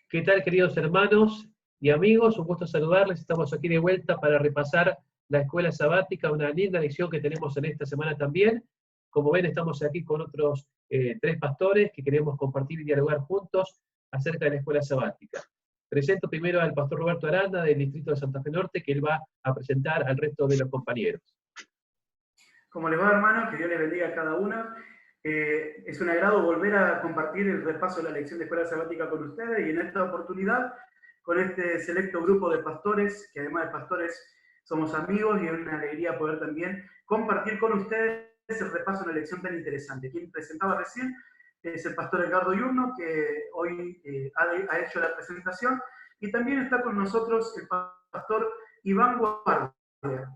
¿Qué tal, queridos hermanos y amigos? Un gusto saludarles. Estamos aquí de vuelta para repasar la escuela sabática, una linda lección que tenemos en esta semana también. Como ven, estamos aquí con otros tres pastores que queremos compartir y dialogar juntos acerca de la escuela sabática. Presento primero al pastor Roberto Aranda, del distrito de Santa Fe Norte, que él va a presentar al resto de los compañeros. ¿Cómo les va, hermanos? Que Dios les bendiga a cada uno. Es un agrado volver a compartir el repaso de la lección de escuela sabática con ustedes y en esta oportunidad con este selecto grupo de pastores, que además de pastores somos amigos y es una alegría poder también compartir con ustedes el repaso de una lección tan interesante. Quien presentaba recién es el pastor Edgardo Yurno, que hoy ha hecho la presentación, y también está con nosotros el pastor Iván Guardia,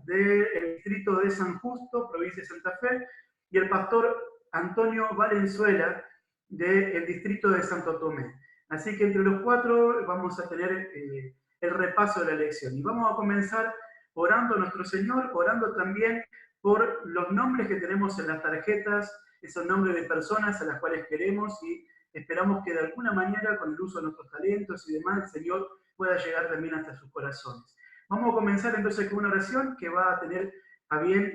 del distrito de San Justo, provincia de Santa Fe, y el pastor Antonio Valenzuela, del distrito de Santo Tomé. Así que entre los cuatro vamos a tener el repaso de la lección. Y vamos a comenzar orando a nuestro Señor, orando también por los nombres que tenemos en las tarjetas, esos nombres de personas a las cuales queremos y esperamos que de alguna manera, con el uso de nuestros talentos y demás, el Señor pueda llegar también hasta sus corazones. Vamos a comenzar entonces con una oración que va a tener a bien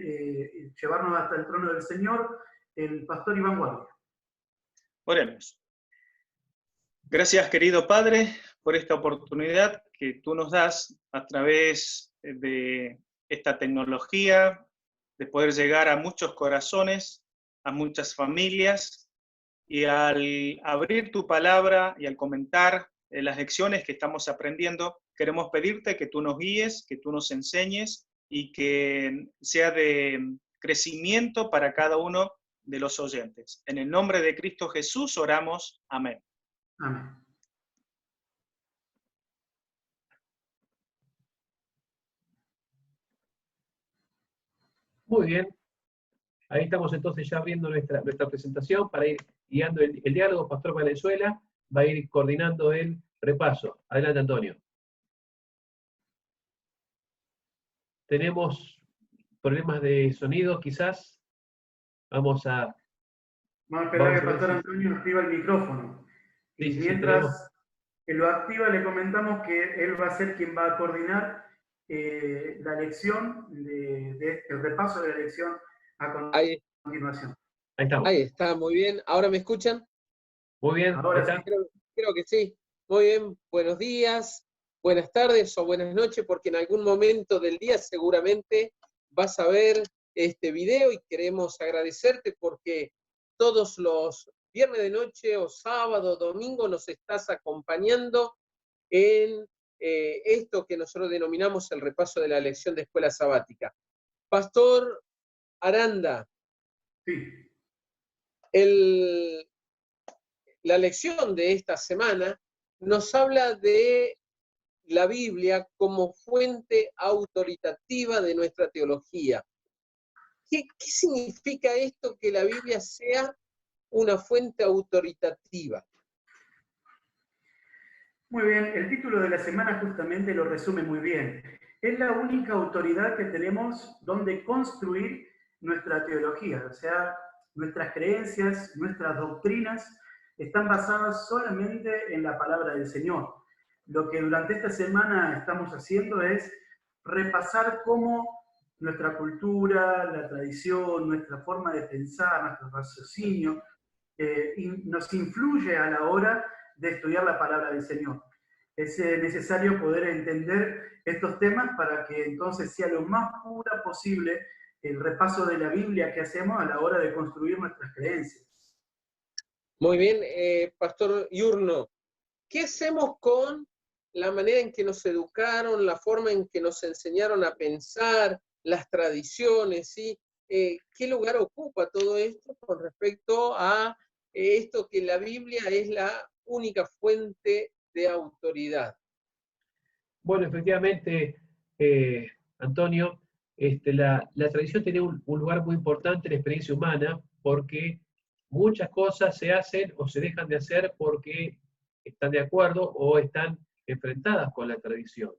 llevarnos hasta el trono del Señor, el pastor Iván Guardia. Oremos. Gracias, querido Padre, por esta oportunidad que tú nos das a través de esta tecnología, de poder llegar a muchos corazones, a muchas familias, y al abrir tu palabra y al comentar las lecciones que estamos aprendiendo, queremos pedirte que tú nos guíes, que tú nos enseñes y que sea de crecimiento para cada uno de los oyentes. En el nombre de Cristo Jesús oramos. Amén. Amén. Muy bien. Ahí estamos entonces ya abriendo nuestra presentación para ir guiando el diálogo. Pastor Valenzuela va a ir coordinando el repaso. Adelante, Antonio. Tenemos problemas de sonido, quizás. Vamos a esperar que el pastor Antonio activa el micrófono. Y sí, mientras que lo activa, le comentamos que él va a ser quien va a coordinar la lección, el repaso de la lección a continuación. Ahí estamos. Ahí está, muy bien. ¿Ahora me escuchan? Muy bien. Ahora sí. Creo que sí. Muy bien. Buenos días, buenas tardes o buenas noches, porque en algún momento del día seguramente vas a ver este video y queremos agradecerte porque todos los viernes de noche o sábado, domingo nos estás acompañando en esto que nosotros denominamos el repaso de la lección de escuela sabática. Pastor Aranda. Sí. La lección de esta semana nos habla de la Biblia como fuente autoritativa de nuestra teología. ¿Qué significa esto, que la Biblia sea una fuente autoritativa? Muy bien, el título de la semana justamente lo resume muy bien. Es la única autoridad que tenemos donde construir nuestra teología, o sea, nuestras creencias, nuestras doctrinas están basadas solamente en la palabra del Señor. Lo que durante esta semana estamos haciendo es repasar cómo nuestra cultura, la tradición, nuestra forma de pensar, nuestro raciocinio, nos influye a la hora de estudiar la palabra del Señor. Es necesario poder entender estos temas para que entonces sea lo más pura posible el repaso de la Biblia que hacemos a la hora de construir nuestras creencias. Muy bien, Pastor Yurno, ¿qué hacemos con la manera en que nos educaron, la forma en que nos enseñaron a pensar, las tradiciones, ¿sí? ¿Qué lugar ocupa todo esto con respecto a esto que la Biblia es la única fuente de autoridad? Bueno, efectivamente, Antonio, la tradición tiene un lugar muy importante en la experiencia humana porque muchas cosas se hacen o se dejan de hacer porque están de acuerdo o están enfrentadas con la tradición.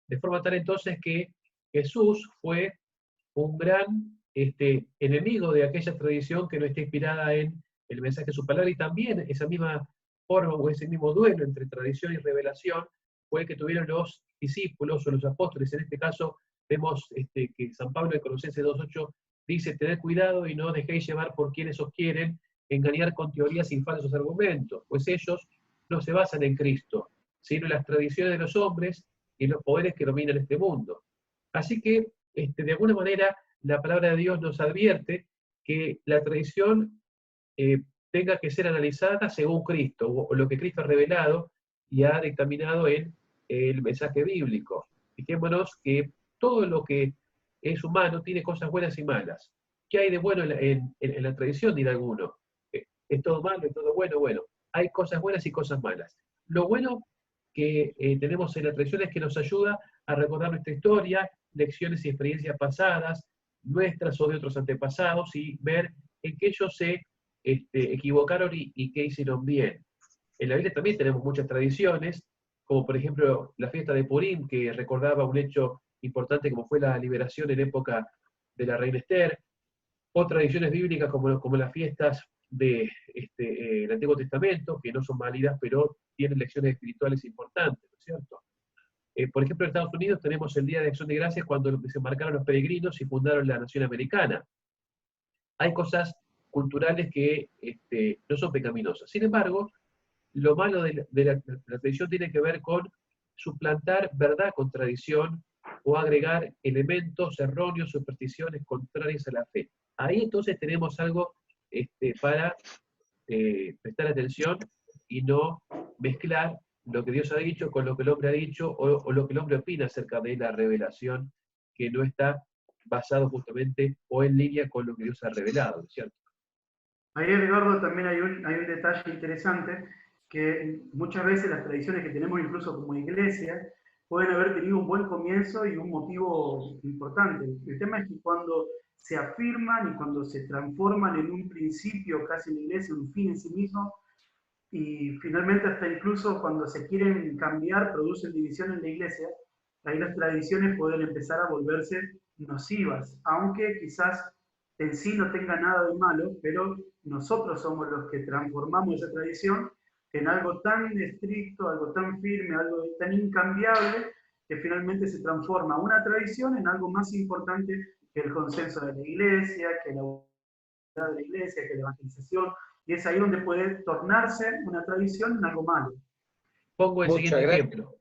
De forma tal entonces que Jesús fue un gran enemigo de aquella tradición que no está inspirada en el mensaje de su palabra, y también esa misma forma o ese mismo duelo entre tradición y revelación fue el que tuvieron los discípulos o los apóstoles. En este caso vemos que San Pablo en Colosenses 2.8 dice: tened cuidado y no dejéis llevar por quienes os quieren engañar con teorías y falsos argumentos, pues ellos no se basan en Cristo, sino en las tradiciones de los hombres y en los poderes que dominan este mundo. Así que, de alguna manera, la palabra de Dios nos advierte que la tradición tenga que ser analizada según Cristo, o lo que Cristo ha revelado y ha dictaminado en el mensaje bíblico. Fijémonos que todo lo que es humano tiene cosas buenas y malas. ¿Qué hay de bueno en la tradición? Dirá alguno. ¿Es todo malo? ¿Es todo bueno? Bueno, hay cosas buenas y cosas malas. Lo bueno que tenemos en la tradición es que nos ayuda a recordar nuestra historia, lecciones y experiencias pasadas, nuestras o de otros antepasados, y ver en qué ellos se equivocaron y qué hicieron bien. En la Biblia también tenemos muchas tradiciones, como por ejemplo la fiesta de Purim, que recordaba un hecho importante como fue la liberación en época de la reina Esther, o tradiciones bíblicas como las fiestas del Antiguo Testamento, que no son válidas, pero tienen lecciones espirituales importantes, ¿no es cierto? Por ejemplo, en Estados Unidos tenemos el Día de Acción de Gracias, cuando se embarcaron los peregrinos y fundaron la nación americana. Hay cosas culturales que no son pecaminosas. Sin embargo, lo malo de la tradición tiene que ver con suplantar verdad con tradición o agregar elementos erróneos, supersticiones contrarias a la fe. Ahí entonces tenemos algo para prestar atención y no mezclar lo que Dios ha dicho con lo que el hombre ha dicho o lo que el hombre opina acerca de la revelación, que no está basado justamente o en línea con lo que Dios ha revelado, ¿no es cierto? Ahí, Edgardo, también hay un detalle interesante, que muchas veces las tradiciones que tenemos incluso como iglesia pueden haber tenido un buen comienzo y un motivo importante. El tema es que cuando se afirman y cuando se transforman en un principio casi en la iglesia, un fin en sí mismo, y finalmente hasta incluso cuando se quieren cambiar, producen división en la iglesia, ahí las tradiciones pueden empezar a volverse nocivas, aunque quizás en sí no tenga nada de malo, pero nosotros somos los que transformamos esa tradición en algo tan estricto, algo tan firme, algo tan incambiable, que finalmente se transforma una tradición en algo más importante que el consenso de la iglesia, que la unidad de la iglesia, que la evangelización, y es ahí donde puede tornarse una tradición en algo malo. Pongo el siguiente ejemplo.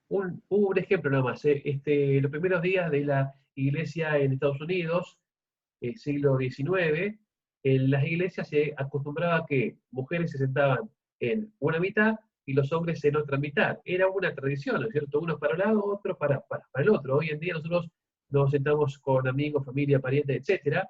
Un ejemplo nada más. Los primeros días de la iglesia en Estados Unidos, siglo XIX, en las iglesias se acostumbraba a que mujeres se sentaban en una mitad y los hombres en otra mitad. Era una tradición, ¿no es cierto? Unos para un lado, otros para el otro. Hoy en día nosotros nos sentamos con amigos, familia, parientes, etc.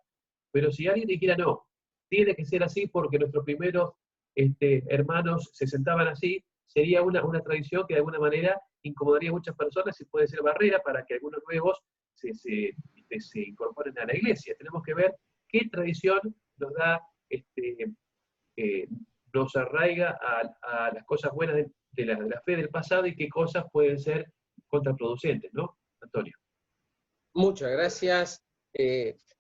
Pero si alguien dijera no, tiene que ser así porque nuestros primeros hermanos se sentaban así, sería una tradición que de alguna manera incomodaría a muchas personas y puede ser barrera para que algunos nuevos se incorporen a la iglesia. Tenemos que ver qué tradición nos da, nos arraiga a las cosas buenas de la fe del pasado y qué cosas pueden ser contraproducentes, ¿no, Antonio? Muchas gracias.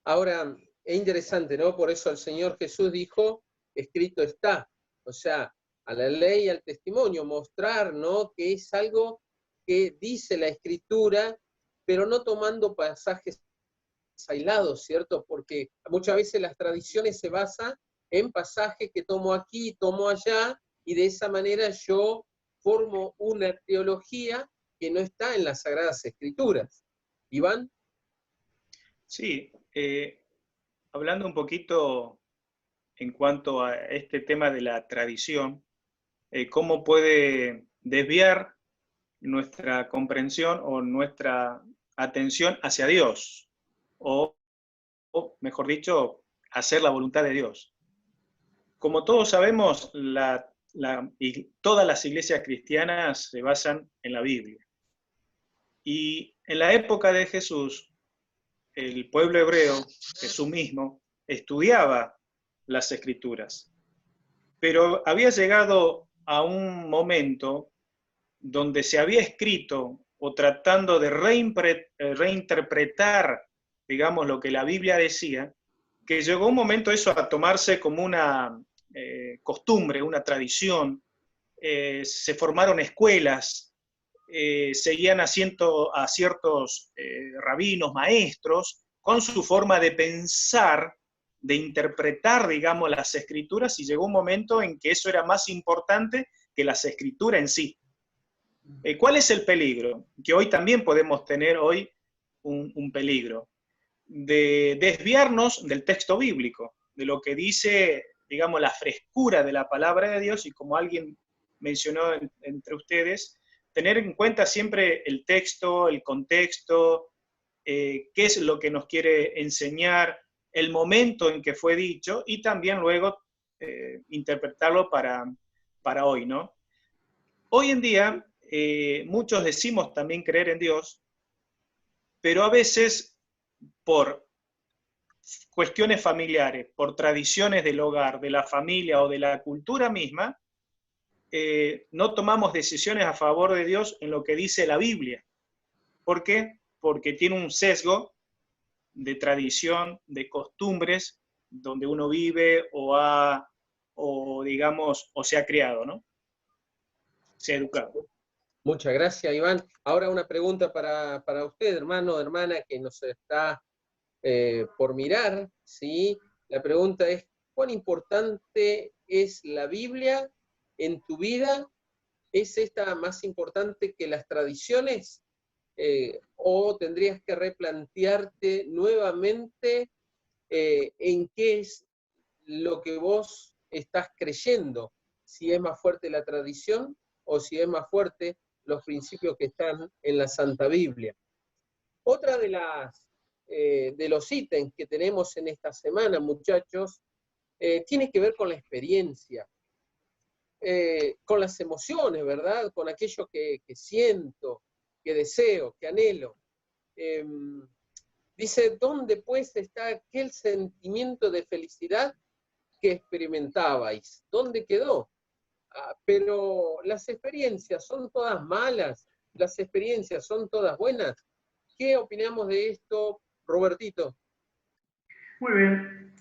Ahora, es interesante, ¿no? Por eso el Señor Jesús dijo, escrito está. O sea, a la ley y al testimonio, mostrar, ¿no?, que es algo que dice la Escritura, pero no tomando pasajes aislados, ¿cierto? Porque muchas veces las tradiciones se basan en pasajes que tomo aquí, tomo allá, y de esa manera yo formo una teología que no está en las Sagradas Escrituras. ¿Iván? Sí, hablando un poquito en cuanto a este tema de la tradición, cómo puede desviar nuestra comprensión o nuestra atención hacia Dios, o mejor dicho, hacer la voluntad de Dios. Como todos sabemos, todas las iglesias cristianas se basan en la Biblia. Y en la época de Jesús, el pueblo hebreo, Jesús mismo, estudiaba las Escrituras. Pero había llegado a un momento donde se había escrito o tratando de reinterpretar, digamos, lo que la Biblia decía, que llegó un momento eso a tomarse como una costumbre, una tradición, se formaron escuelas, seguían a ciertos rabinos, maestros, con su forma de pensar, de interpretar, digamos, las escrituras, y llegó un momento en que eso era más importante que las escrituras en sí. ¿Cuál es el peligro? Que hoy también podemos tener hoy un peligro de desviarnos del texto bíblico, de lo que dice, digamos, la frescura de la palabra de Dios, y como alguien mencionó entre ustedes, tener en cuenta siempre el texto, el contexto, qué es lo que nos quiere enseñar, el momento en que fue dicho, y también luego interpretarlo para hoy, ¿no? Hoy en día, muchos decimos también creer en Dios, pero a veces por cuestiones familiares, por tradiciones del hogar, de la familia o de la cultura misma, no tomamos decisiones a favor de Dios en lo que dice la Biblia. ¿Por qué? Porque tiene un sesgo de tradición, de costumbres, donde uno vive digamos, se ha criado, ¿no? Se ha educado. Muchas gracias, Iván. Ahora una pregunta para usted, hermano o hermana, que nos está por mirar, ¿sí? La pregunta es, ¿cuán importante es la Biblia en tu vida? ¿Es esta más importante que las tradiciones? ¿O tendrías que replantearte nuevamente en qué es lo que vos estás creyendo? Si es más fuerte la tradición o si es más fuerte los principios que están en la Santa Biblia. Otra de los ítems que tenemos en esta semana, muchachos, tiene que ver con la experiencia, con las emociones, ¿verdad? Con aquello que siento, que deseo, que anhelo. Dice, ¿dónde pues está aquel sentimiento de felicidad que experimentabais? ¿Dónde quedó? Pero las experiencias son todas malas, las experiencias son todas buenas. ¿Qué opinamos de esto, Robertito? Muy bien.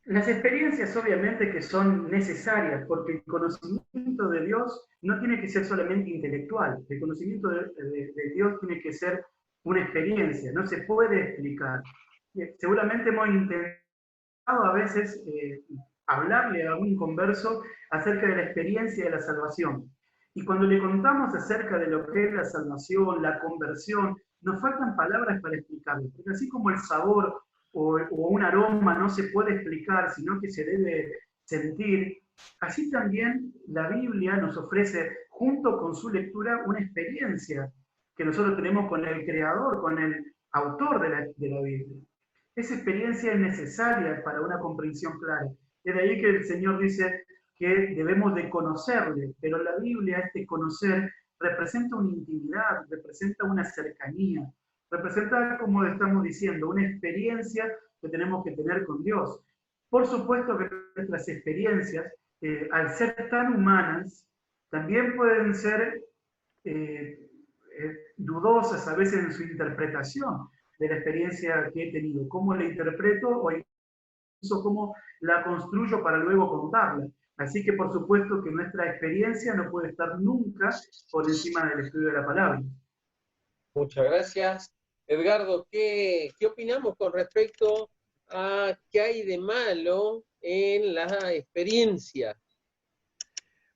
Las experiencias obviamente que son necesarias, porque el conocimiento de Dios no tiene que ser solamente intelectual, el conocimiento de Dios tiene que ser una experiencia, no se puede explicar. Seguramente hemos intentado a veces hablarle a un inconverso acerca de la experiencia de la salvación. Y cuando le contamos acerca de lo que es la salvación, la conversión, nos faltan palabras para explicarlo, porque así como el sabor o un aroma no se puede explicar, sino que se debe sentir, así también la Biblia nos ofrece, junto con su lectura, una experiencia que nosotros tenemos con el creador, con el autor de la Biblia. Esa experiencia es necesaria para una comprensión clara. Es de ahí que el Señor dice que debemos de conocerle, pero la Biblia, este conocer, representa una intimidad, representa una cercanía, representa, como estamos diciendo, una experiencia que tenemos que tener con Dios. Por supuesto que nuestras experiencias, al ser tan humanas, también pueden ser dudosas a veces en su interpretación de la experiencia que he tenido, cómo la interpreto o incluso cómo la construyo para luego contarla. Así que por supuesto que nuestra experiencia no puede estar nunca por encima del estudio de la palabra. Muchas gracias. Edgardo, ¿qué opinamos con respecto a qué hay de malo en la experiencia?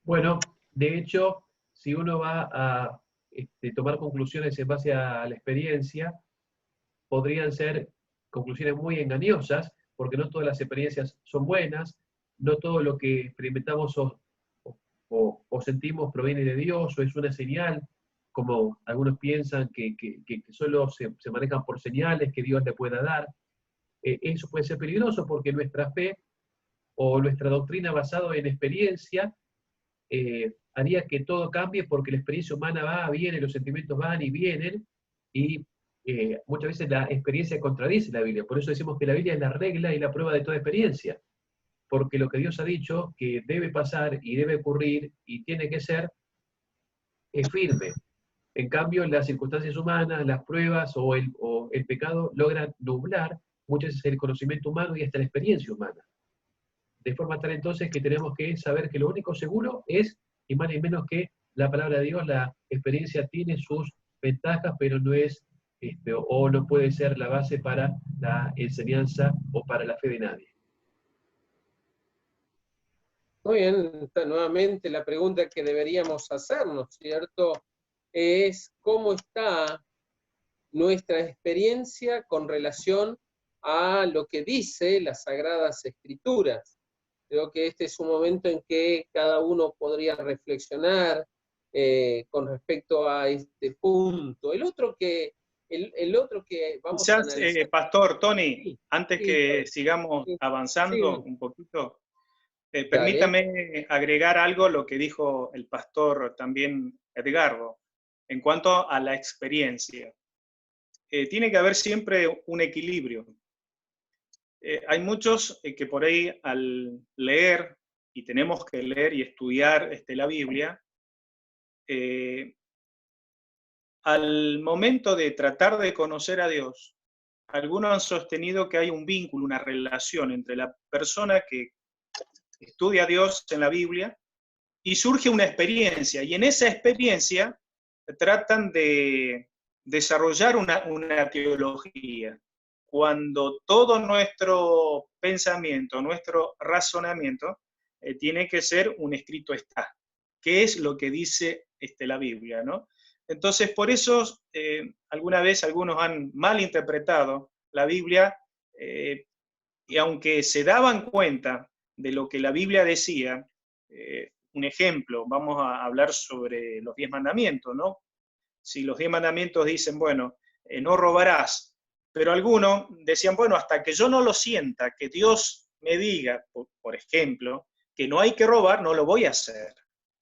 Bueno, de hecho, si uno va a tomar conclusiones en base a la experiencia, podrían ser conclusiones muy engañosas, porque no todas las experiencias son buenas, no todo lo que experimentamos o sentimos proviene de Dios o es una señal, como algunos piensan que solo se manejan por señales que Dios le pueda dar. Eso puede ser peligroso porque nuestra fe o nuestra doctrina basada en experiencia haría que todo cambie porque la experiencia humana va, viene, los sentimientos van y vienen, y muchas veces la experiencia contradice la Biblia. Por eso decimos que la Biblia es la regla y la prueba de toda experiencia, porque lo que Dios ha dicho que debe pasar y debe ocurrir y tiene que ser, es firme. En cambio, las circunstancias humanas, las pruebas o el pecado logran nublar muchas veces el conocimiento humano y hasta la experiencia humana. De forma tal entonces que tenemos que saber que lo único seguro es ni más ni menos que la palabra de Dios. La experiencia tiene sus ventajas, pero no es, o no puede ser la base para la enseñanza o para la fe de nadie. Muy bien, nuevamente la pregunta que deberíamos hacernos, ¿cierto? Es cómo está nuestra experiencia con relación a lo que dice las Sagradas Escrituras. Creo que este es un momento en que cada uno podría reflexionar con respecto a este punto. El otro que vamos a analizar... Pastor Tony, Sí, antes sí, que sigamos sí, avanzando sí, un poquito, dale. permítame agregar algo a lo que dijo el pastor también Edgardo, en cuanto a la experiencia. Tiene que haber siempre un equilibrio. Hay muchos que por ahí al leer, y tenemos que leer y estudiar la Biblia, al momento de tratar de conocer a Dios, algunos han sostenido que hay un vínculo, una relación entre la persona que estudia a Dios en la Biblia y surge una experiencia, y en esa experiencia tratan de desarrollar una teología, cuando todo nuestro pensamiento, nuestro razonamiento, tiene que ser un escrito está. ¿Qué es lo que dice la Biblia, ¿no? Entonces, por eso, alguna vez algunos han malinterpretado la Biblia, y aunque se daban cuenta de lo que la Biblia decía, un ejemplo, vamos a hablar sobre los 10 mandamientos, ¿no? Si los 10 mandamientos dicen, bueno, no robarás, pero algunos decían, bueno, hasta que yo no lo sienta, que Dios me diga, por ejemplo, que no hay que robar, no lo voy a hacer.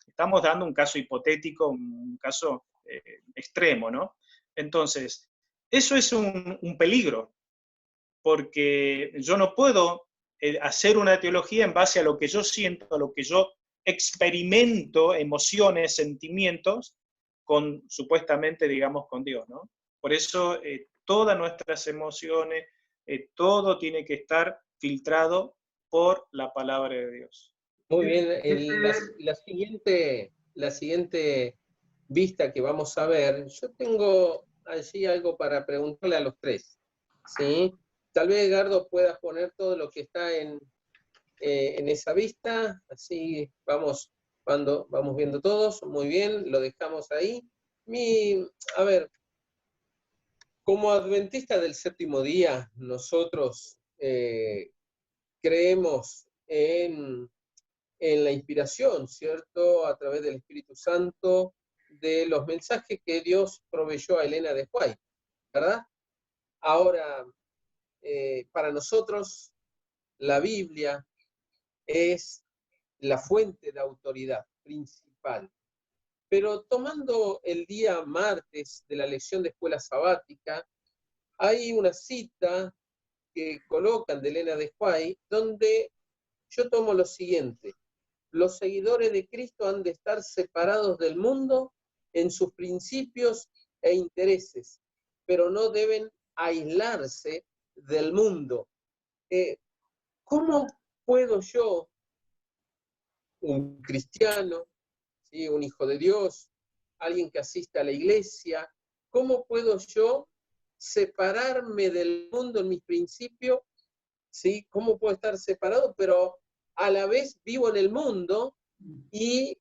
Estamos dando un caso hipotético, un caso extremo, ¿no? Entonces, eso es un peligro, porque yo no puedo hacer una teología en base a lo que yo siento, a lo que yo experimento, emociones, sentimientos, con supuestamente, digamos, con Dios, ¿no? Por eso todas nuestras emociones, todo tiene que estar filtrado por la palabra de Dios. Muy bien, la siguiente vista que vamos a ver, yo tengo allí algo para preguntarle a los tres, ¿sí? Tal vez Edgardo pueda poner todo lo que está en esa vista, así vamos viendo todos, muy bien, lo dejamos ahí. A ver, como adventistas del séptimo día, nosotros creemos en la inspiración, ¿cierto? A través del Espíritu Santo, de los mensajes que Dios proveyó a Elena de White, ¿verdad? Ahora, para nosotros, la Biblia es la fuente de autoridad principal. Pero tomando el día martes de la lección de escuela sabática, hay una cita que colocan de Elena de White, donde yo tomo lo siguiente: los seguidores de Cristo han de estar separados del mundo en sus principios e intereses, pero no deben aislarse del mundo. ¿Cómo puedo yo, un cristiano, ¿sí?, un hijo de Dios, alguien que asiste a la iglesia, cómo puedo yo separarme del mundo en mis principios? ¿Sí? ¿Cómo puedo estar separado, pero a la vez vivo en el mundo y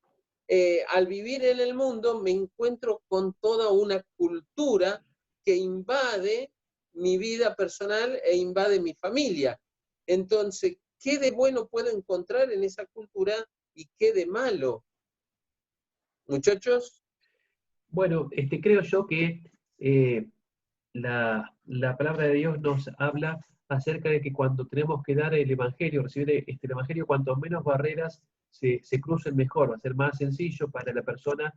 al vivir en el mundo me encuentro con toda una cultura que invade mi vida personal e invade mi familia? Entonces, ¿qué de bueno puedo encontrar en esa cultura y qué de malo? Muchachos. Bueno, creo yo que la palabra de Dios nos habla acerca de que cuando tenemos que dar el Evangelio, recibir el Evangelio, cuanto menos barreras se crucen, mejor. Va a ser más sencillo para la persona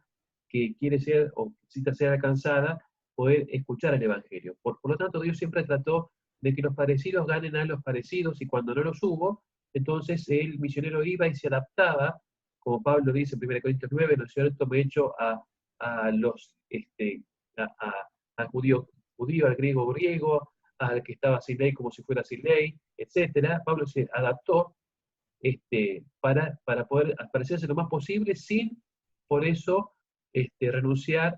que quiere ser o necesita ser alcanzada poder escuchar el Evangelio. Por lo tanto, Dios siempre trató de que los parecidos ganen a los parecidos, y cuando no los hubo, entonces el misionero iba y se adaptaba, como Pablo dice en 1 Corintios 9, ¿no es cierto? Me he hecho a los judío, al griego, al que estaba sin ley como si fuera sin ley, etc. Pablo se adaptó para poder parecerse lo más posible sin por eso renunciar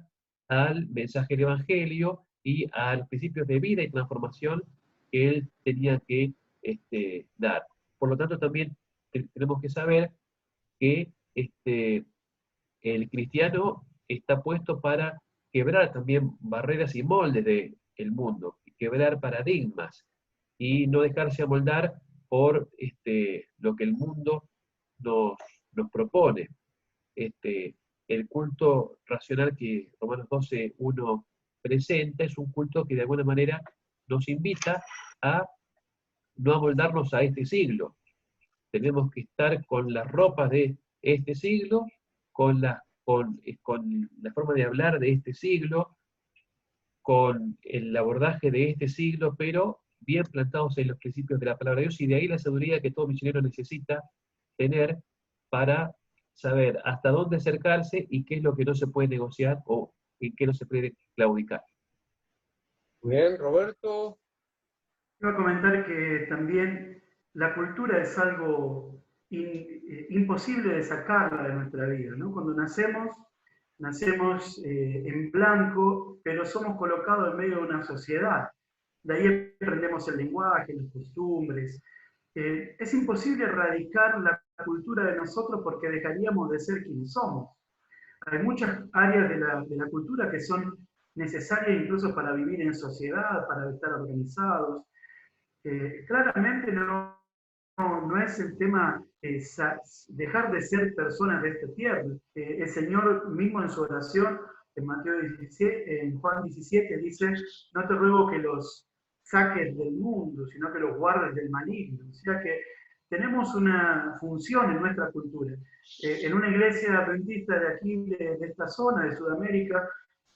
al mensaje del Evangelio y a los principios de vida y transformación que él tenía que dar. Por lo tanto, también tenemos que saber que el cristiano está puesto para quebrar también barreras y moldes del mundo, quebrar paradigmas y no dejarse amoldar por lo que el mundo nos propone. El culto racional que Romanos 12:1 presenta es un culto que de alguna manera nos invita a no amoldarnos a este siglo. Tenemos que estar con las ropas de este siglo, con la forma de hablar de este siglo, con el abordaje de este siglo, pero bien plantados en los principios de la palabra de Dios, y de ahí la sabiduría que todo misionero necesita tener para saber hasta dónde acercarse y qué es lo que no se puede negociar o en qué no se puede claudicar. Bien, Roberto. Quiero comentar que también la cultura es algo imposible de sacarla de nuestra vida, ¿no? Cuando nacemos en blanco, pero somos colocados en medio de una sociedad. De ahí aprendemos el lenguaje, las costumbres. Es imposible erradicar la cultura de nosotros porque dejaríamos de ser quienes somos. Hay muchas áreas de la cultura que son necesarias incluso para vivir en sociedad, para estar organizados. Claramente no es el tema dejar de ser personas de esta tierra. El Señor mismo en su oración, en Juan 17, dice, no te ruego que los saques del mundo, sino que los guardes del maligno. O sea que tenemos una función en nuestra cultura. En una iglesia adventista de aquí, de esta zona, de Sudamérica,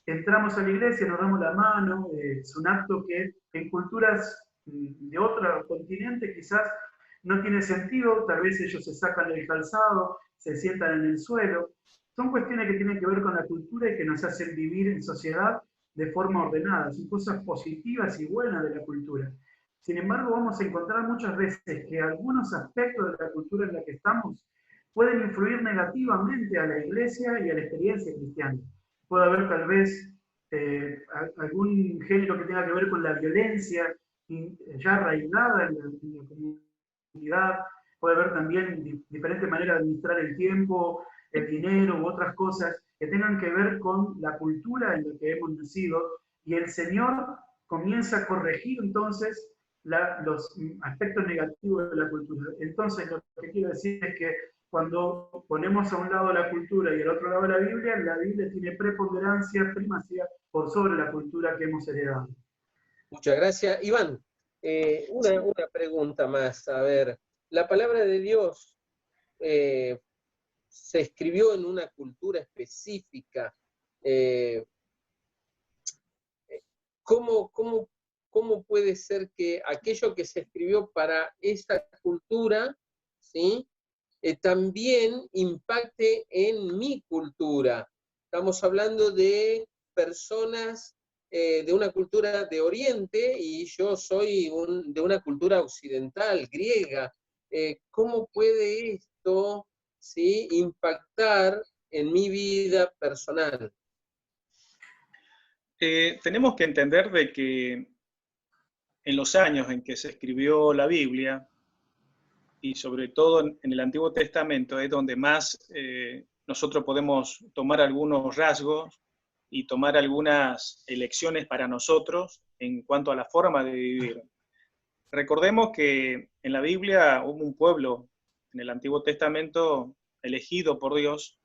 entramos a la iglesia, nos damos la mano, es un acto que en culturas de otro continente quizás no tiene sentido, tal vez ellos se sacan el calzado, se sientan en el suelo. Son cuestiones que tienen que ver con la cultura y que nos hacen vivir en sociedad de forma ordenada. Son cosas positivas y buenas de la cultura. Sin embargo, vamos a encontrar muchas veces que algunos aspectos de la cultura en la que estamos pueden influir negativamente a la iglesia y a la experiencia cristiana. Puede haber tal vez algún género que tenga que ver con la violencia ya arraigada en la comunidad. Puede haber también diferentes maneras de administrar el tiempo, el dinero u otras cosas que tengan que ver con la cultura en la que hemos nacido, y el Señor comienza a corregir entonces los aspectos negativos de la cultura. Entonces lo que quiero decir es que cuando ponemos a un lado la cultura y al otro lado la Biblia tiene preponderancia, primacía por sobre la cultura que hemos heredado. Muchas gracias. Iván, una pregunta más. A ver, la palabra de Dios se escribió en una cultura específica. ¿Cómo puede ser que aquello que se escribió para esa cultura, ¿sí?, también impacte en mi cultura? Estamos hablando de personas de una cultura de Oriente y yo soy de una cultura occidental, griega. ¿Cómo puede esto, ¿sí?, impactar en mi vida personal? Tenemos que entender de que en los años en que se escribió la Biblia, y sobre todo en el Antiguo Testamento, es donde más nosotros podemos tomar algunos rasgos y tomar algunas elecciones para nosotros en cuanto a la forma de vivir. Recordemos que en la Biblia hubo un pueblo en el Antiguo Testamento elegido por Dios,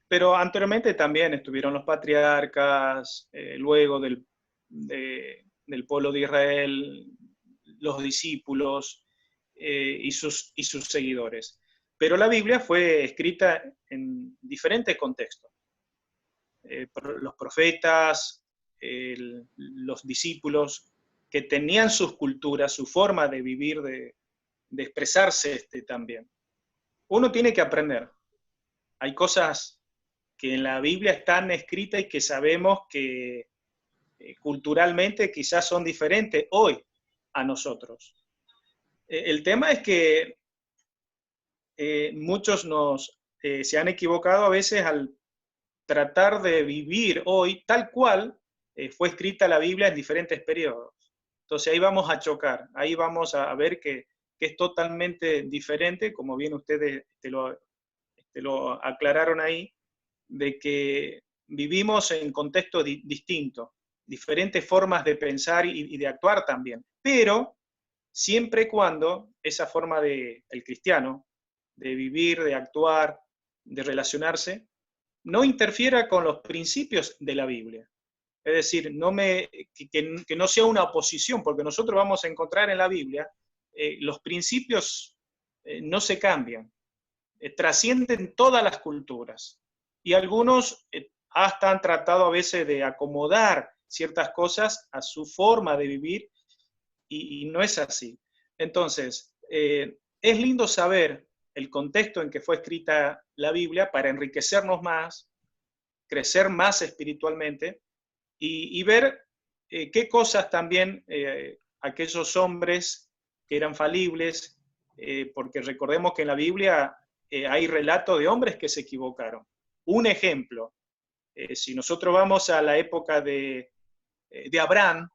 pero anteriormente también estuvieron los patriarcas, luego del pueblo de Israel, los discípulos y sus seguidores. Pero la Biblia fue escrita en diferentes contextos. Los profetas, los discípulos, que tenían sus culturas, su forma de vivir, de expresarse también. Uno tiene que aprender. Hay cosas que en la Biblia están escritas y que sabemos que culturalmente quizás son diferentes hoy a nosotros. El tema es que muchos nos se han equivocado a veces al tratar de vivir hoy tal cual fue escrita la Biblia en diferentes periodos. Entonces ahí vamos a chocar, ahí vamos a ver que es totalmente diferente, como bien ustedes lo aclararon ahí, de que vivimos en contextos distintos, diferentes formas de pensar y de actuar también, pero siempre y cuando esa forma del cristiano, de vivir, de actuar, de relacionarse, no interfiera con los principios de la Biblia. Es decir, que no sea una oposición, porque nosotros vamos a encontrar en la Biblia, los principios no se cambian, trascienden todas las culturas. Y algunos hasta han tratado a veces de acomodar ciertas cosas a su forma de vivir, y no es así. Entonces, es lindo saber el contexto en que fue escrita la Biblia para enriquecernos más, crecer más espiritualmente, y ver qué cosas también aquellos hombres que eran falibles, porque recordemos que en la Biblia hay relatos de hombres que se equivocaron. Un ejemplo, si nosotros vamos a la época de Abraham,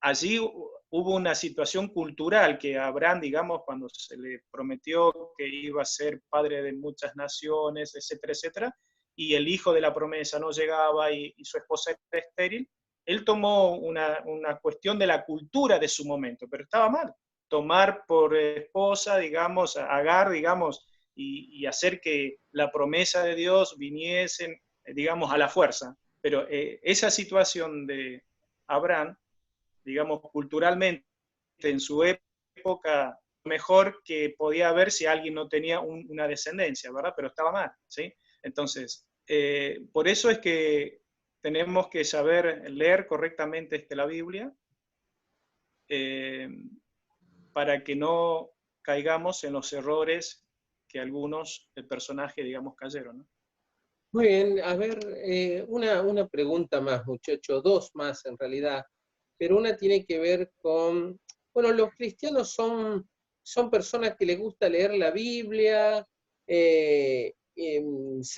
allí hubo una situación cultural que Abraham, digamos, cuando se le prometió que iba a ser padre de muchas naciones, etcétera, etcétera, y el hijo de la promesa no llegaba y su esposa era estéril, él tomó una cuestión de la cultura de su momento, pero estaba mal. Tomar por esposa, digamos, a Agar, digamos, y hacer que la promesa de Dios viniese, digamos, a la fuerza. Pero esa situación de Abraham, digamos, culturalmente, en su época, mejor que podía haber si alguien no tenía una descendencia, ¿verdad? Pero estaba mal, ¿sí? Entonces, por eso es que tenemos que saber leer correctamente la Biblia, para que no caigamos en los errores que algunos personajes, digamos, cayeron, ¿no? Muy bien, a ver, una pregunta más, muchacho, dos más en realidad, pero una tiene que ver con, bueno, los cristianos son personas que les gusta leer la Biblia, se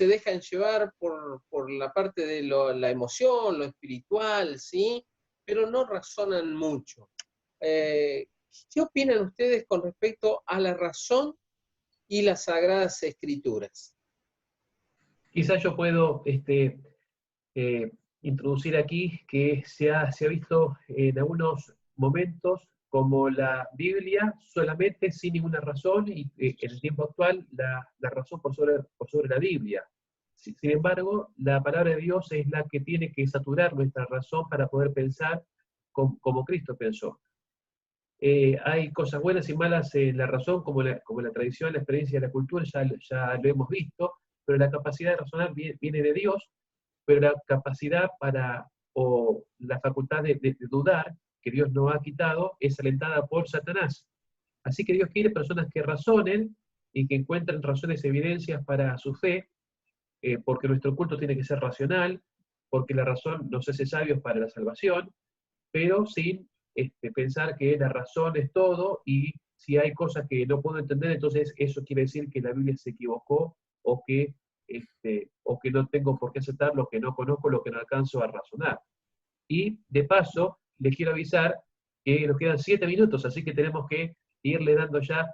dejan llevar por la parte de la emoción, lo espiritual, ¿sí? Pero no razonan mucho. ¿Qué opinan ustedes con respecto a la razón y las Sagradas Escrituras? Quizás yo puedo introducir aquí que se ha visto en algunos momentos como la Biblia solamente sin ninguna razón, y en el tiempo actual la razón por sobre la Biblia. Sin embargo, la palabra de Dios es la que tiene que saturar nuestra razón para poder pensar como Cristo pensó. Hay cosas buenas y malas en la razón, como la tradición, la experiencia y la cultura, ya lo hemos visto, pero la capacidad de razonar viene de Dios, pero la capacidad o la facultad de dudar, que Dios nos ha quitado, es alentada por Satanás. Así que Dios quiere personas que razonen y que encuentren razones, evidencias para su fe, porque nuestro culto tiene que ser racional, porque la razón nos hace sabios para la salvación, pero sin pensar que la razón es todo, y si hay cosas que no puedo entender, entonces eso quiere decir que la Biblia se equivocó, o que no tengo por qué aceptar lo que no conozco, lo que no alcanzo a razonar. Y de paso, les quiero avisar que nos quedan 7 minutos, así que tenemos que irle dando ya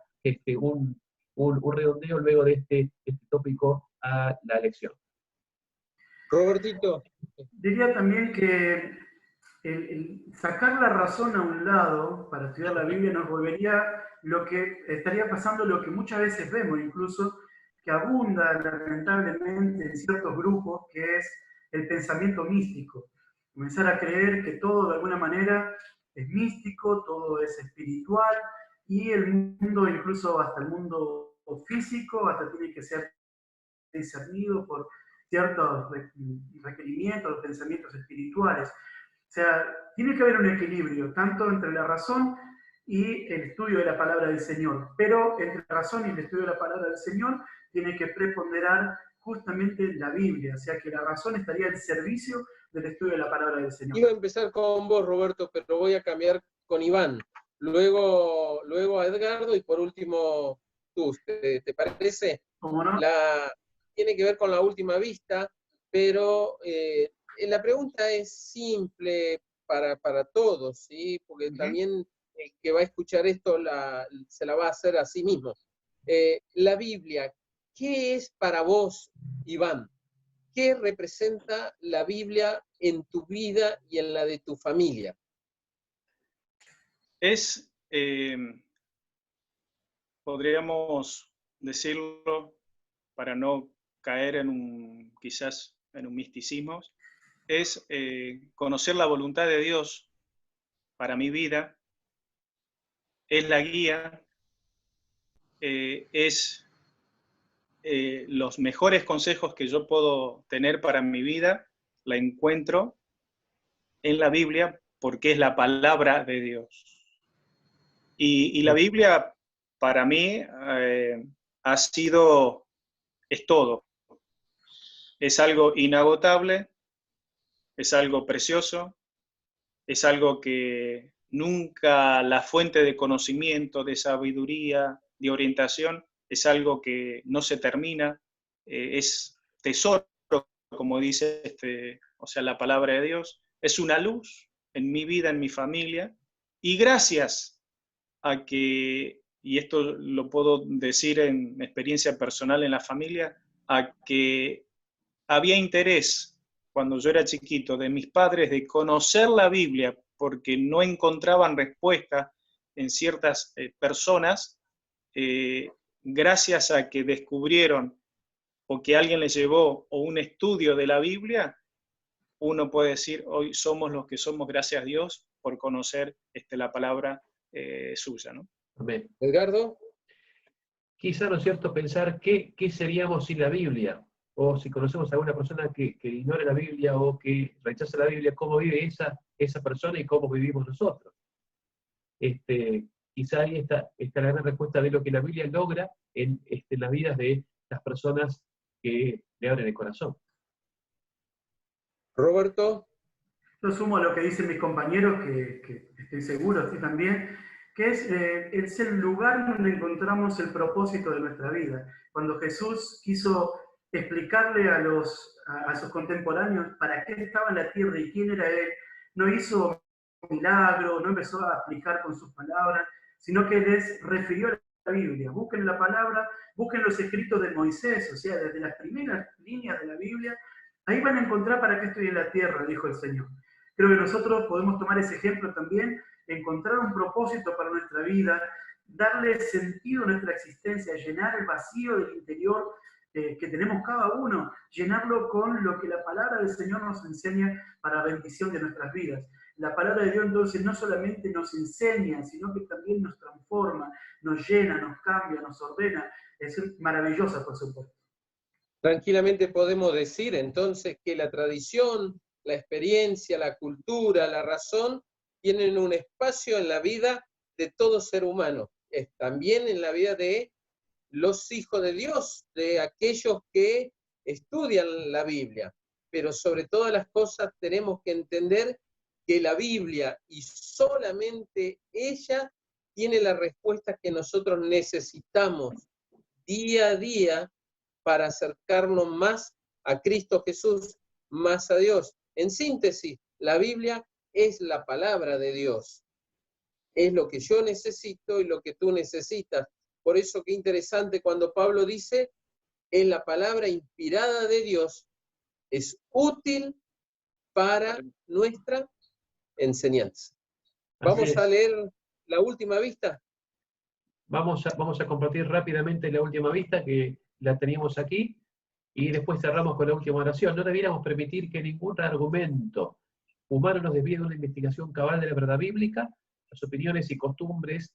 un redondeo luego de este tópico a la lección. Robertito. Diría también que el sacar la razón a un lado para estudiar la Biblia nos volvería lo que estaría pasando, lo que muchas veces vemos incluso, que abunda lamentablemente en ciertos grupos, que es el pensamiento místico. Comenzar a creer que todo de alguna manera es místico, todo es espiritual, y el mundo, incluso hasta el mundo físico, hasta tiene que ser discernido por ciertos requerimientos, pensamientos espirituales. O sea, tiene que haber un equilibrio, tanto entre la razón y el estudio de la palabra del Señor. Pero entre la razón y el estudio de la palabra del Señor tiene que preponderar justamente la Biblia. O sea, que la razón estaría al servicio del estudio de la palabra del Señor. Iba a empezar con vos, Roberto, pero voy a cambiar con Iván. Luego a Edgardo y por último tú. ¿Te parece? ¿Cómo no? tiene que ver con la última vista, pero la pregunta es simple para todos, ¿sí? Porque también el que va a escuchar esto se la va a hacer a sí mismo. La Biblia, ¿qué es para vos, Iván? ¿Qué representa la Biblia en tu vida y en la de tu familia? Es, podríamos decirlo, para no caer quizás en un misticismo, es conocer la voluntad de Dios para mi vida, es la guía, es los mejores consejos que yo puedo tener para mi vida, la encuentro en la Biblia porque es la palabra de Dios. Y la Biblia para mí es todo. Es algo inagotable, es algo precioso, es algo que nunca la fuente de conocimiento, de sabiduría, de orientación, es algo que no se termina, es tesoro, como dice la palabra de Dios, es una luz en mi vida, en mi familia, y gracias a que, y esto lo puedo decir en experiencia personal en la familia, a que había interés cuando yo era chiquito de mis padres de conocer la Biblia porque no encontraban respuesta en ciertas personas, gracias a que descubrieron o que alguien les llevó o un estudio de la Biblia, uno puede decir, hoy somos los que somos, gracias a Dios, por conocer la palabra suya, ¿no? Amén. Edgardo. Quizá, ¿no es cierto?, pensar qué seríamos sin la Biblia, o si conocemos a alguna persona que ignore la Biblia o que rechaza la Biblia, cómo vive esa persona y cómo vivimos nosotros. Quizá ahí está la gran respuesta de lo que la Biblia logra en las vidas de las personas que le abren el corazón. Roberto. Yo sumo a lo que dicen mis compañeros, que estoy seguro, estoy también, que es el lugar donde encontramos el propósito de nuestra vida. Cuando Jesús quiso explicarle a sus contemporáneos para qué estaba en la tierra y quién era Él, no hizo milagro, no empezó a explicar con sus palabras, sino que les refirió a la Biblia. Busquen la palabra, busquen los escritos de Moisés, o sea, desde las primeras líneas de la Biblia, ahí van a encontrar para qué estoy en la tierra, dijo el Señor. Creo que nosotros podemos tomar ese ejemplo también, encontrar un propósito para nuestra vida, darle sentido a nuestra existencia, llenar el vacío del interior que tenemos cada uno, llenarlo con lo que la palabra del Señor nos enseña para bendición de nuestras vidas. La palabra de Dios entonces no solamente nos enseña, sino que también nos transforma, nos llena, nos cambia, nos ordena. Es maravillosa, por supuesto. Tranquilamente podemos decir entonces que la tradición, la experiencia, la cultura, la razón, tienen un espacio en la vida de todo ser humano, también en la vida de los hijos de Dios, de aquellos que estudian la Biblia. Pero sobre todas las cosas tenemos que entender que la Biblia y solamente ella tiene la respuesta que nosotros necesitamos día a día para acercarnos más a Cristo Jesús, más a Dios. En síntesis, la Biblia es la palabra de Dios. Es lo que yo necesito y lo que tú necesitas. Por eso qué interesante cuando Pablo dice, es la palabra inspirada de Dios, es útil para nuestra enseñanza. Vamos a leer la última vista. Vamos a compartir rápidamente la última vista, que la teníamos aquí, y después cerramos con la última oración. No debiéramos permitir que ningún argumento humano nos desvíe de una investigación cabal de la verdad bíblica. Las opiniones y costumbres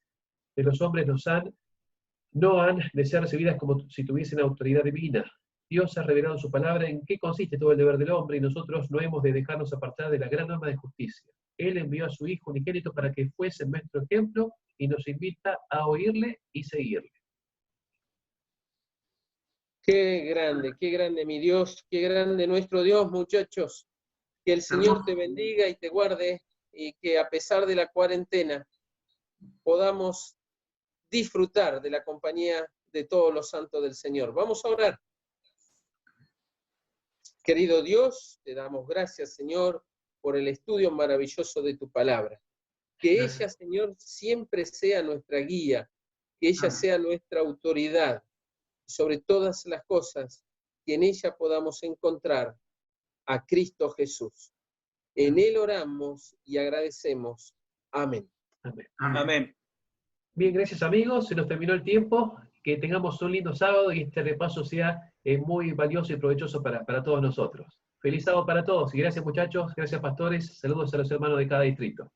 de los hombres no han de ser recibidas como si tuviesen autoridad divina. Dios ha revelado su palabra en qué consiste todo el deber del hombre, y nosotros no hemos de dejarnos apartar de la gran norma de justicia. Él envió a su Hijo unigénito para que fuese nuestro ejemplo y nos invita a oírle y seguirle. Qué grande mi Dios, qué grande nuestro Dios, muchachos. Que el Señor te bendiga y te guarde, y que a pesar de la cuarentena podamos disfrutar de la compañía de todos los santos del Señor. Vamos a orar. Querido Dios, te damos gracias, Señor, por el estudio maravilloso de tu palabra. Que ella, Señor, siempre sea nuestra guía, que ella sea nuestra autoridad, y sobre todas las cosas, que en ella podamos encontrar a Cristo Jesús. En Él oramos y agradecemos. Amén. Amén. Amén. Bien, gracias amigos, se nos terminó el tiempo. Que tengamos un lindo sábado y este repaso sea muy valioso y provechoso para todos nosotros. Feliz sábado para todos y gracias muchachos, gracias pastores, saludos a los hermanos de cada distrito.